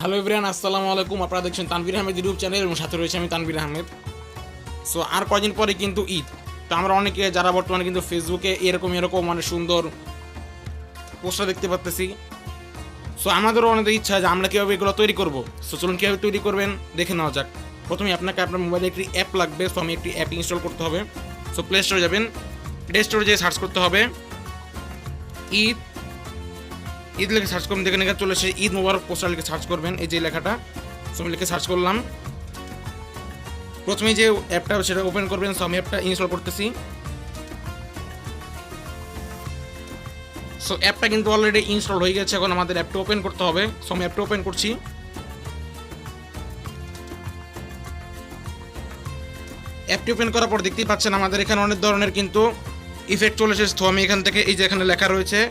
Hello everyone, আসসালামু আলাইকুম। আপনারা দেখছেন তানভীর আহমেদ ইউটিউব চ্যানেল এবং সাথে রয়েছে আমি তানভীর আহমেদ। সো আর কদিন পরে কিন্তু ঈদ। তো আমরা অনেকে যারা বর্তমানে কিন্তু ফেসবুকে এরকম মানে সুন্দর পোস্টার দেখতে পাচ্তেছি। সো আমাদেরও অনেক ইচ্ছা যে আমরা কীভাবে এগুলো তৈরি করব। সো চলুন কীভাবে তৈরি করবেন দেখে নেওয়া যাক। প্রথমে আপনাকে আপনার মোবাইলে একটি অ্যাপ লাগবে। সো আমি একটি অ্যাপ ইনস্টল করতে হবে। সো প্লে স্টোরে যাবেন, প্লে স্টোরে যেয়ে সার্চ করতে হবে ঈদ ঈদ লিখে সার্চ করবেন। দেখে চলে এসে ঈদ মুবারক পোস্টার লিখে সার্চ করবেন। এই যে লেখাটা সো আমি লিখে সার্চ করলাম। প্রথমে যে অ্যাপটা সেটা ওপেন করবেন। সো আমি অ্যাপটা ইনস্টল করতেছি। সো অ্যাপটা কিন্তু অলরেডি ইনস্টল হয়ে গেছে। এখন আমাদের অ্যাপটা ওপেন করতে হবে। সো আমি অ্যাপটা ওপেন করছি। অ্যাপটি ওপেন করার পর দেখতেই পাচ্ছেন আমাদের এখানে অনেক ধরনের কিন্তু ইফেক্ট চলে এসেছে। তো আমি এখান থেকে এই যে এখানে লেখা রয়েছে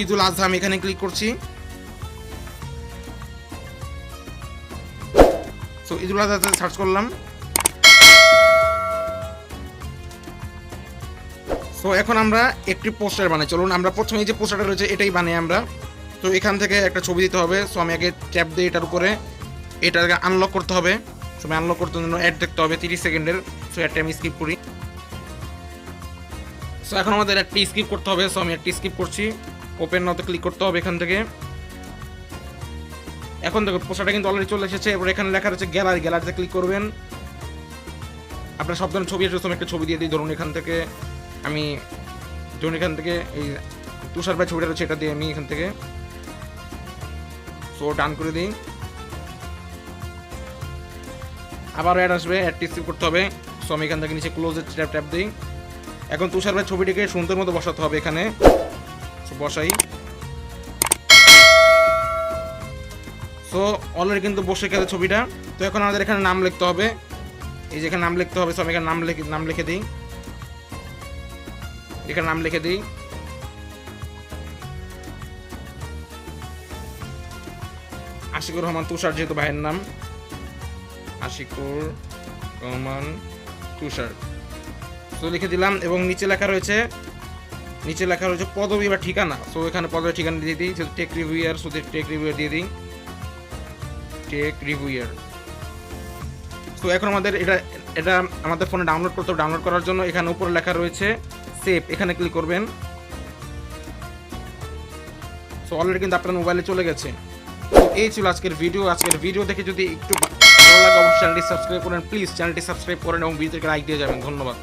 ঈদুল আজহা, আমি এখানে ক্লিক করছি। সো ঈদুল আজহাতে সার্চ করলাম। তো এখন আমরা একটি পোস্টার বানাই। চলুন আমরা প্রথমে এই যে পোস্টারটা রয়েছে এটাই বানাই আমরা। তো এখান থেকে একটা ছবি দিতে হবে। সো আমি আগে ট্যাপ দিই এটার উপরে, এটাকে আনলক করতে হবে। সো আমি আনলক করতে জন্য অ্যাড দেখতে হবে 30 সেকেন্ডের। সো অ্যাডটা আমি স্কিপ করি। সো এখন আমাদের একটি স্কিপ করতে হবে। সো আমি একটি স্কিপ করছি। ওপেন নাওতে ক্লিক করতে হবে এখান থেকে। এখন দেখো পোস্টারটা কিন্তু অলরেডি চলে এসেছে। এবার এখানে লেখা রয়েছে গ্যালারি, গ্যালারিতে ক্লিক করবেন। আপনার সব ধরনের ছবি আছে। আমি একটা ছবি দিয়ে দিই। ধরুন এখান থেকে আমি এখান থেকে এই তুষার ভাই ছবিটা রয়েছে এটা দিয়ে আমি এখান থেকে সো ডান করে দিই। আবার অ্যাড আসবে, অ্যাডটি স্কিপ করতে হবে। সো আমি এখান থেকে নিচে ক্লোজের ট্যাপ দিই। এখন তুষার ভাই ছবিটিকে সুন্দর মতো বসাতে হবে এখানে। সো বসাই। সো অলরেডি কিন্তু বসে গেছে ছবিটা। তো এখন আমাদের এখানে নাম লিখতে হবে। এই যে এখানে নাম লিখতে হবে। সো আমি এখানে নাম লিখে দিই। এখানে নাম লিখে দিই। আশিকুর রহমান তুষার, যেহেতু ভাইয়ের নাম আশিকুর রহমান তুষার। তো লিখে দিলাম। এবং নিচে লেখা রয়েছে পদবি বা ঠিকানা। সো এখানে পদবি ঠিকানা দিয়ে দিই। Tech reviewer, so tech reviewer দিয়ে দিই, টেক রিভিউয়ার। তো এখন আমাদের এটা আমাদের ফোনে ডাউনলোড করতে হবে। ডাউনলোড করার জন্য এখানে উপরে লেখা রয়েছে সেভ, এখানে ক্লিক করবেন। সো অলরেডি কিন্তু আপনার মোবাইলে চলে গেছে। তো এই ছিল আজকের ভিডিও দেখে যদি একটু ভালো লাগে অবশ্যই চ্যানেলটি সাবস্ক্রাইব করেন। প্লিজ চ্যানেলটি সাবস্ক্রাইব করেন এবং ভিডিওতে লাইক দিয়ে যাবেন। ধন্যবাদ।